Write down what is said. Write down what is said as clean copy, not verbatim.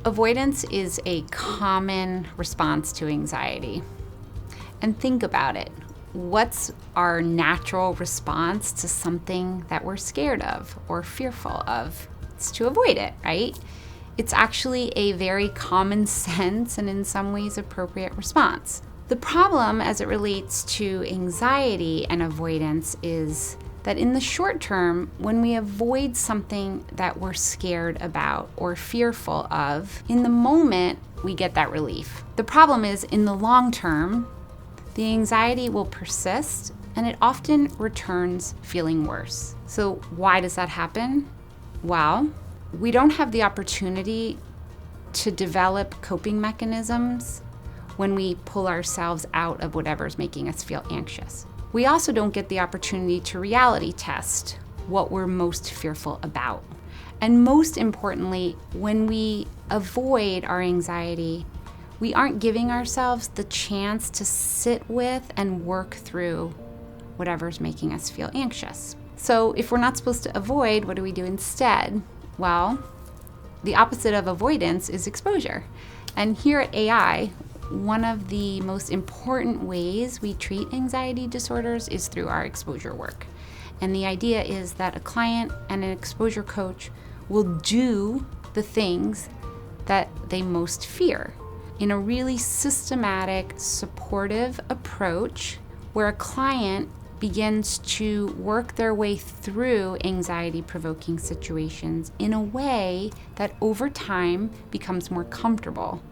Avoidance is a common response to anxiety. And think about it. What's our natural response to something that we're scared of or fearful of? It's to avoid it, right? It's actually a very common sense and in some ways appropriate response. The problem as it relates to anxiety and avoidance is that in the short term, when we avoid something that we're scared about or fearful of, in the moment, we get that relief. The problem is in the long term, the anxiety will persist and it often returns feeling worse. So why does that happen? Well, we don't have the opportunity to develop coping mechanisms when we pull ourselves out of whatever's making us feel anxious. We also don't get the opportunity to reality test what we're most fearful about. And most importantly, when we avoid our anxiety, we aren't giving ourselves the chance to sit with and work through whatever's making us feel anxious. So if we're not supposed to avoid, what do we do instead? Well, the opposite of avoidance is exposure. And here at AI, one of the most important ways we treat anxiety disorders is through our exposure work. And the idea is that a client and an exposure coach will do the things that they most fear in a really systematic, supportive approach where a client begins to work their way through anxiety-provoking situations in a way that over time becomes more comfortable